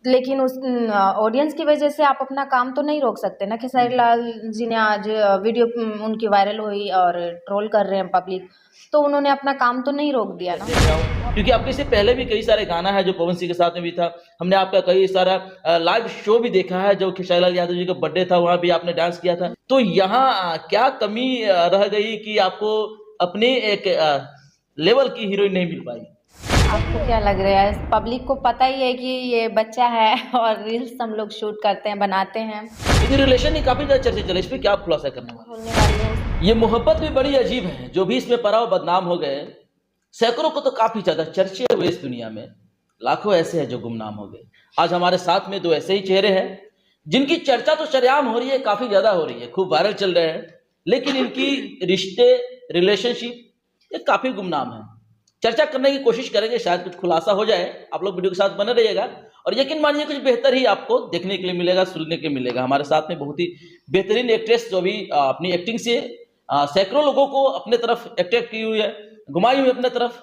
लेकिन उस ऑडियंस की वजह से आप अपना काम तो नहीं रोक सकते ना। खेसारी लाल जी ने आज वीडियो उनकी वायरल हुई और ट्रोल कर रहे हैं पब्लिक, तो उन्होंने अपना काम तो नहीं रोक दिया ना। क्योंकि आपके इससे पहले भी कई सारे गाना है जो पवन सिंह के साथ में भी था, हमने आपका कई सारा लाइव शो भी देखा है, जो खेसारी लाल यादव जी का बर्थडे था वहां भी आपने डांस किया था। तो यहाँ क्या कमी रह गई कि आपको अपने एक लेवल की हीरोइन नहीं मिल पाई? आपको क्या लग रहा है? पब्लिक को पता ही है कि ये बच्चा है और रील्स हम लोग शूट करते हैं, बनाते हैं। लेकिन रिलेशन ही काफी ज्यादा चर्चे चले, इस पे क्या आप खुलासा करने वाले? बोलने वाली हूँ। ये मोहब्बत भी बड़ी अजीब है, जो भी इसमें पड़ा वो बदनाम हो गए। सैकड़ों को तो काफी ज्यादा चर्चे हुए इस दुनिया में, लाखों ऐसे हैं जो गुमनाम हो गए। आज हमारे साथ में दो ऐसे ही चेहरे हैं जिनकी चर्चा तो सरेआम हो रही है, काफी ज्यादा हो रही है, खूब वायरल चल रहे हैं, लेकिन इनकी रिश्ते, रिलेशनशिप ये काफी गुमनाम है। चर्चा करने की कोशिश करेंगे, शायद कुछ खुलासा हो जाए। आप लोग वीडियो के साथ बने रहिएगा और यकीन मानिए कुछ बेहतर ही आपको देखने के लिए मिलेगा, सुनने के मिलेगा। हमारे साथ में बहुत ही बेहतरीन एक्ट्रेस जो भी अपनी एक्टिंग से सैकड़ों लोगों को अपने तरफ अट्रैक्ट की हुई है, घुमाई हुई अपने तरफ,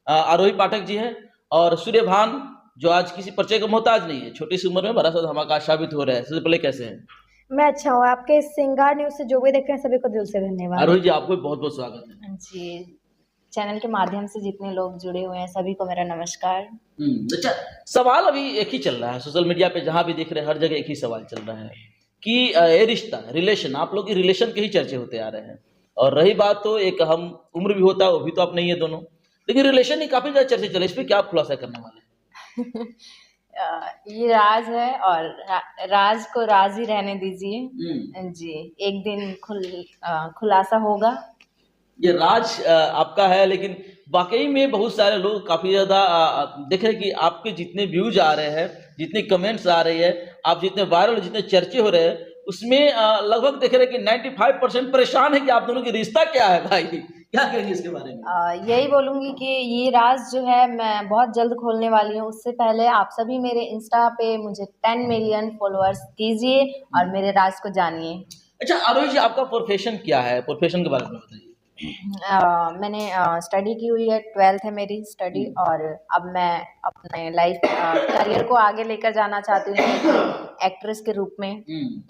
आरोही पाठक जी हैं। और सूर्यभान जो आज किसी परिचय का मोहताज नहीं है, छोटी सी उम्र में बड़ा सा धमाका साबित हो रहा है। सबसे पहले कैसे हैं? मैं अच्छा हूँ। आपके सिंगार न्यूज से जो भी देख रहे हैं सभी को दिल से धन्यवाद। आरोही जी आपको बहुत बहुत स्वागत है जी, चैनल के माध्यम से जितने लोग जुड़े हुए हैं सभी को मेरा नमस्कार। अच्छा, सवाल अभी एक ही चल रहा है सोशल मीडिया पे, जहां भी देख रहे हैं हर जगह एक ही सवाल चल रहा है कि ये रिश्ता, रिलेशन, आप लोग की रिलेशन के ही चर्चे होते आ रहे हैं। और रही बात तो एक हम उम्र भी होता है, वो भी तो आप नहीं है दोनों, लेकिन रिलेशन ही काफी ज्यादा चर्चे चले, इस पे क्या आप खुलासा करने वाले हैं? ये राज है और राज को राज ही रहने दीजिए। जी, एक दिन खुलासा होगा। ये राज आपका है, लेकिन वाकई में बहुत सारे लोग काफी ज्यादा देख रहे हैं कि आपके जितने व्यूज आ रहे हैं, जितने कमेंट्स आ रही है, आप जितने वायरल, जितने चर्चे हो रहे हैं, उसमें लगभग देख रहे हैं कि 95% परेशान है कि आप दोनों की रिश्ता क्या है भाई। क्या कहेंगे इसके बारे में? यही बोलूंगी कि ये राज जो है मैं बहुत जल्द खोलने वाली हूँ। उससे पहले आप सभी मेरे इंस्टा पे मुझे 10 मिलियन फॉलोअर्स कीजिए और मेरे राज को जानिए। अच्छा आरोही जी, आपका प्रोफेशन क्या है? प्रोफेशन के बारे में बताइए। मैंने स्टडी की हुई है, 12th है मेरी स्टडी, और अब मैं अपने लाइफ करियर को आगे लेकर जाना चाहती हूँ एक्ट्रेस के रूप में।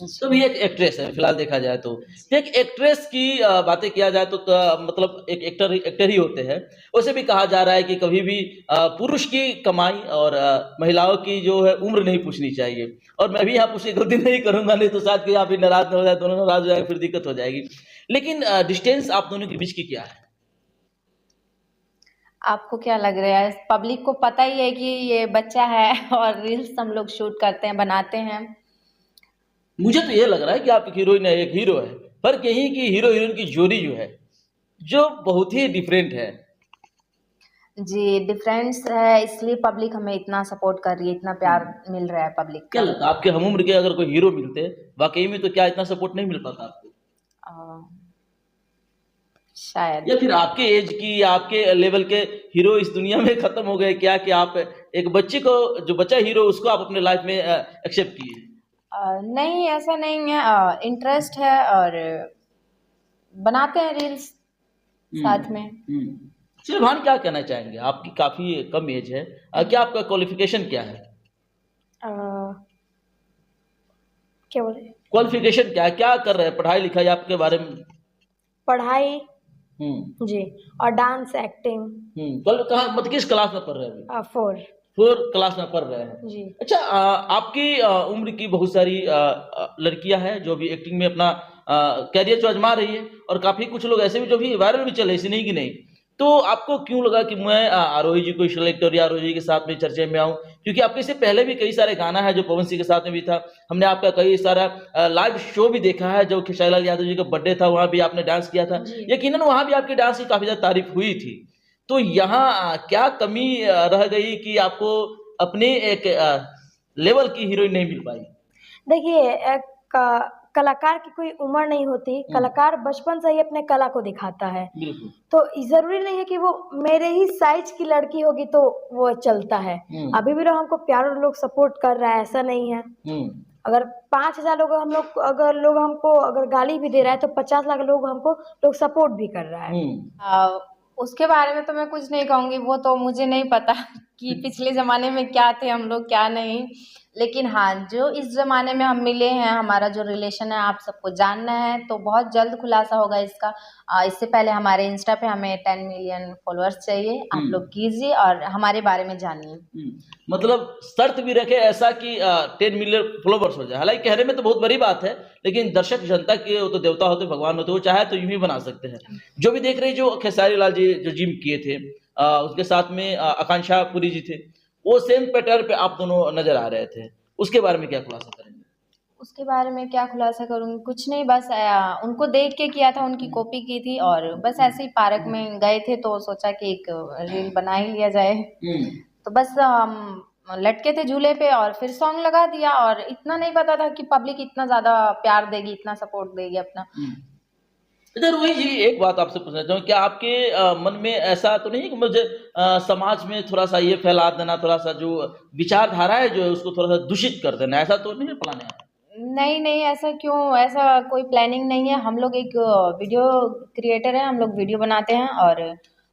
तो भी एक एक्ट्रेस है फिलहाल देखा जाए तो। एक एक्ट्रेस की बातें किया जाए तो मतलब एक एक्टर ही होते हैं। उसे भी कहा जा रहा है कि कभी भी पुरुष की कमाई और महिलाओं की जो है उम्र नहीं पूछनी चाहिए। और मैं भी यहाँ पूछने की गलती नहीं करूंगा, नहीं तो शायद कि आप भी नाराज न हो जाए, दोनों नाराज हो जाएंगे, फिर दिक्कत हो जाएगी। लेकिन डिस्टेंस आप दोनों के बीच की क्या है? आपको क्या लग रहा है? पब्लिक को पता ही है कि ये बच्चा है और रील्स हम लोग शूट करते हैं, बनाते हैं। मुझे तो ये लग रहा है कि आप एक हीरोइन है, एक हीरो है। फर्क यही कि हीरो हीरोइन की जोड़ी जो है, जो बहुत ही डिफरेंट है। जी, डिफरेंस है, इसलिए पब्लिक हमें इतना सपोर्ट कर रही है, इतना प्यार मिल रहा है पब्लिक क्या का। लगता है आपके हम उम्र के अगर कोई हीरो मिलते वाकई में, तो क्या इतना सपोर्ट नहीं मिल पाता आपको? शायद। या फिर आपके एज की या आपके लेवल के हीरो इस दुनिया में खत्म हो गए क्या, कि आप एक बच्चे को, जो बच्चा हीरो, उसको आप अपने लाइफ में एक्सेप्ट किए? नहीं, ऐसा नहीं है। इंटरेस्ट है और बनाते हैं रील्स साथ में। सूर्यभान क्या कहना चाहेंगे? आपकी काफी कम एज है, क्या आपका क्वालिफिकेशन क्या है? क्या बोले? क्वालिफिकेशन क्या है, क्या कर रहे हैं, पढ़ाई लिखाई आपके बारे में? पढ़ाई जी, और डांस, एक्टिंग। कहाँ, मतलब किस क्लास में पढ़ रहे हैं? 4 क्लास में पढ़ रहे हैं जी। अच्छा, आपकी उम्र की बहुत सारी लड़कियां हैं जो भी एक्टिंग में अपना कैरियर जो आजमा रही है, और काफी कुछ लोग ऐसे भी जो भी वायरल भी चले, ऐसे नहीं कि नहीं। तो आपको क्यों लगा कि मैं आरोही जी को सिलेक्ट करूँ या आरोही जी के साथ में चर्चे में आऊं? क्योंकि आपके से पहले भी कई सारे गाना है जो पवन सिंह के साथ में भी था, हमने आपका कई सारा लाइव शो भी देखा है, जो खेसारी लाल यादव जी का बर्थडे था वहां भी आपने डांस किया था। यकीनन वहां भी आपके डांस की काफी ज्यादा तारीफ हुई थी। तो यहाँ क्या कमी रह गई कि आपको अपने एक लेवल की हीरोइन नहीं मिल पाई? देखिए, कलाकार की कोई उम्र नहीं होती। कलाकार बचपन से ही अपने कला को दिखाता है। बिल्कुल। तो जरूरी नहीं है कि वो मेरे ही साइज की लड़की होगी तो वो चलता है। अभी भी हमको प्यार लोग सपोर्ट कर रहा है, ऐसा नहीं है। अगर 5,000 लोग हमको अगर गाली भी दे रहा है तो 50 लाख लोग सपोर्ट भी कर रहा है। उसके बारे में तो मैं कुछ नहीं कहूंगी, वो तो मुझे नहीं पता। कि पिछले ज़माने में क्या थे हम लोग क्या नहीं। लेकिन हाँ, जो इस ज़माने में हम मिले हैं, हमारा जो रिलेशन है आप सबको जानना है, तो बहुत जल्द खुलासा होगा इसका। इससे पहले हमारे इंस्टा पे हमें 10 मिलियन फॉलोअर्स चाहिए, आप लोग कीजिए और हमारे बारे में जानिए। मतलब शर्त भी रखे ऐसा कि 10 मिलियन फॉलोवर्स हो जाए। हालांकि कहने में तो बहुत बड़ी बात है, लेकिन दर्शक जनता के वो तो देवता होते, भगवान होते, वो चाहे तो यूं ही बना सकते हैं। जो भी देख रहे जो खेसारी लाल जी जो जिम किए थे, उसके साथ में आकांक्षा पुरी जी थे, वो सेम पैटर्न पे आप दोनों नजर आ रहे थे। उसके बारे में क्या खुलासा करेंगे? उसके बारे में क्या खुलासा करूँगी, कुछ नहीं, बस उनको देख के किया था, उनकी कॉपी की थी और बस ऐसे ही पार्क में गए थे तो सोचा कि एक रील बना ही लिया जाए। तो बस हम लटके थे झूले पे और फिर सॉन्ग लगा दिया और इतना नहीं पता था कि पब्लिक इतना ज़्यादा प्यार देगी, इतना सपोर्ट देगी अपना। अच्छा रोहित जी, एक बात आपसे पूछना चाहूँ, क्या आपके मन में ऐसा तो नहीं है कि मुझे समाज में थोड़ा सा ये फैला देना, थोड़ा सा जो विचारधारा है जो है उसको थोड़ा सा दूषित कर देना, ऐसा तो नहीं प्लान है? नहीं नहीं, ऐसा क्यों, ऐसा कोई प्लानिंग नहीं है। हम लोग एक वीडियो क्रिएटर है, हम लोग वीडियो बनाते हैं और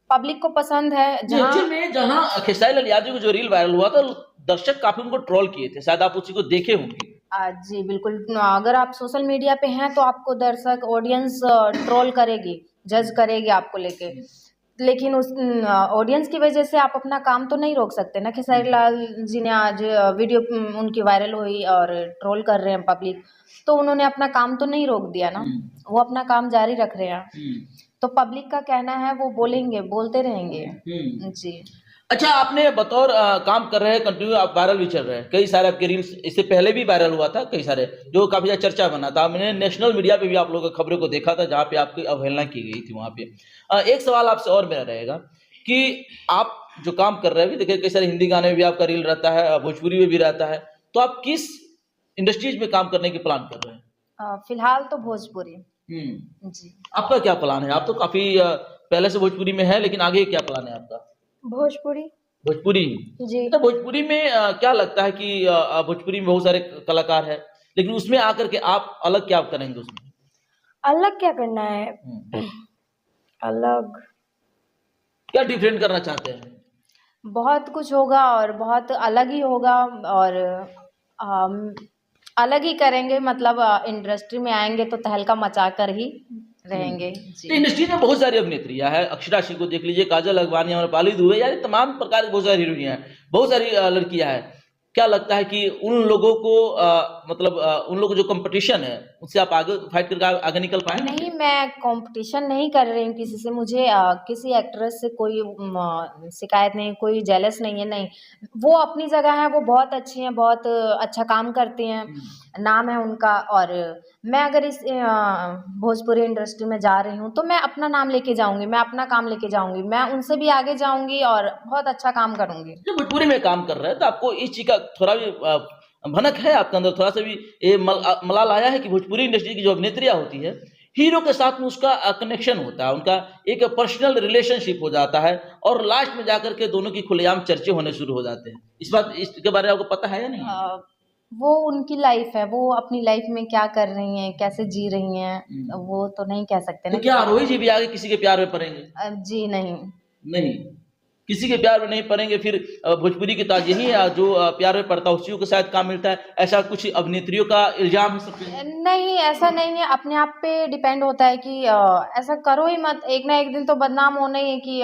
पब्लिक को पसंद है। एक्चुअल में जहाँ खेसारी लाल यादव को जो रील वायरल हुआ था, दर्शक काफी उनको ट्रोल किए थे, शायद आप उसी को देखे होंगे। जी बिल्कुल, अगर आप सोशल मीडिया पे हैं तो आपको दर्शक ऑडियंस ट्रोल करेगी, जज करेगी आपको लेके। लेकिन उस ऑडियंस की वजह से आप अपना काम तो नहीं रोक सकते ना। खेसारी लाल जी ने आज वीडियो उनकी वायरल हुई और ट्रोल कर रहे हैं पब्लिक, तो उन्होंने अपना काम तो नहीं रोक दिया ना, वो अपना काम जारी रख रहे हैं। तो पब्लिक का कहना है वो बोलेंगे, बोलते रहेंगे। जी। अच्छा, आपने बतौर काम कर रहे हैं कंटिन्यू, आप वायरल भी चल रहे हैं, कई सारे आपके रील्स इससे पहले भी वायरल हुआ था, कई सारे जो काफी ज्यादा चर्चा बना था। मैंने नेशनल मीडिया पे भी आप लोगों की खबरों को देखा था जहाँ पे आपकी अवहेलना की गई थी। वहां पे एक सवाल आपसे और मेरा रहेगा कि आप जो काम कर रहे हैं, देखिए कई सारे हिंदी गाने में भी आपका रील रहता है, भोजपुरी में भी रहता है, तो आप किस इंडस्ट्रीज में काम करने की प्लान कर रहे हैं? फिलहाल तो भोजपुरी। जी। आपका क्या प्लान है? आप तो काफी पहले से भोजपुरी में है, लेकिन आगे क्या प्लान है आपका? भोजपुरी। भोजपुरी जी। तो भोजपुरी में क्या लगता है कि भोजपुरी में बहुत सारे कलाकार हैं, लेकिन उसमें आकर के आप अलग क्या करेंगे उसमें? अलग क्या करना है? अलग क्या डिफरेंट करना चाहते हैं? बहुत कुछ होगा और बहुत अलग ही होगा और हम अलग ही करेंगे, मतलब इंडस्ट्री में आएंगे तो तहलका मचा कर ही रहेंगे। तो जी। इंडस्ट्री में बहुत सारी अभिनेत्रियां हैं, अक्षरा सिंह को देख लीजिए, काजल अगवानी, अमरपाली दुबे, यानी तमाम प्रकार की बहुत सारी हीरोइनियां हैं, बहुत सारी लड़कियां हैं। क्या लगता है कि उन लोगों को मतलब उन लोगों को जो कंपटीशन है उससे आप आगे फाइट करके आगे निकल पाएंगे? नहीं, मैं कंपटीशन नहीं कर रही हूँ किसी से, मुझे किसी एक्ट्रेस से कोई शिकायत नहीं, कोई जेलस नहीं है, नहीं। वो अपनी जगह है, वो बहुत अच्छी हैं, बहुत अच्छा काम करती हैं, नाम है उनका। और मैं अगर इस भोजपुरी इंडस्ट्री में जा रही हूँ तो मैं अपना नाम लेके जाऊंगी, मैं अपना काम लेके जाऊंगी, मैं उनसे भी आगे जाऊंगी और बहुत अच्छा काम करूंगी। जब भोजपुरी में काम कर रहे हैं तो आपको इस चीज का थोड़ा भी भनक है आपके अंदर, थोड़ा सा भी ये मलाल आया है कि भोजपुरी इंडस्ट्री की जो अभिनेत्रियां होती है, हीरो के साथ में उसका कनेक्शन होता है, उनका एक पर्सनल रिलेशनशिप हो जाता है और लास्ट में जाकर के दोनों की खुलेआम चर्चे होने शुरू हो जाते हैं। इसके बारे में आपको पता है या नहीं? वो उनकी लाइफ है, वो अपनी लाइफ में क्या कर रही हैं, कैसे जी रही हैं, वो तो नहीं कह सकते तो ना। क्या रोहित जी भी आगे किसी के प्यार में पड़ेंगे? जी नहीं। नहीं, किसी के प्यार में नहीं पड़ेंगे। फिर भोजपुरी की ताज यही है, जो प्यार में पड़ता है उसी को शायद काम मिलता है, ऐसा कुछ अभिनेत्रियों का इल्जाम है सब पे? नहीं, ऐसा नहीं है, अपने आप पे डिपेंड होता है कि ऐसा करो ही मत, एक ना एक दिन तो बदनाम होना ही है कि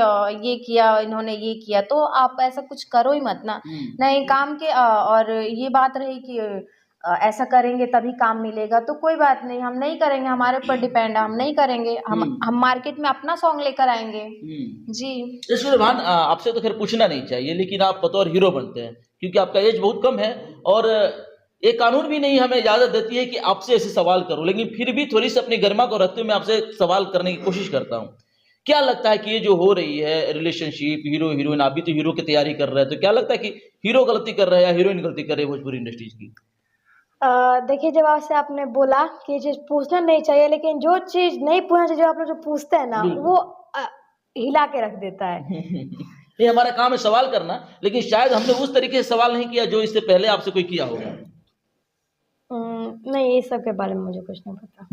ये किया, इन्होंने ये किया, तो आप ऐसा कुछ करो ही मत ना। नहीं काम के और ये बात रही कि ऐसा करेंगे तभी काम मिलेगा, तो कोई बात नहीं, हम नहीं करेंगे, हमारे ऊपर डिपेंड है, हम नहीं करेंगे, हम मार्केट में अपना सॉन्ग लेकर आएंगे। जी। ईश्वर भान, आपसे तो खैर पूछना नहीं चाहिए, लेकिन आप बतौर हीरो बनते हैं, क्योंकि आपका एज बहुत कम है और ये कानून भी नहीं हमें इजाजत देती है कि आपसे ऐसे सवाल करूं, लेकिन फिर भी थोड़ी सी अपनी गरिमा को रखते हुए मैं आपसे सवाल करने की कोशिश करता हूं। क्या लगता है कि ये जो हो रही है रिलेशनशिप, हीरो हीरोइन, आप भी तो हीरो की तैयारी कर रहे हैं, तो क्या लगता है कि हीरो गलती कर रहा है या हीरोइन गलती कर रही है भोजपुरी इंडस्ट्रीज की? देखिए, जब आपसे आपने बोला कि ये चीज पूछना नहीं चाहिए, लेकिन जो चीज नहीं पूछना चाहिए, जो आप लोग जो पूछते हैं ना, वो हिला के रख देता है। ये हमारा काम है सवाल करना, लेकिन शायद हमने उस तरीके से सवाल नहीं किया जो इससे पहले आपसे कोई किया होगा। नहीं, ये सब के बारे में मुझे कुछ नहीं पता।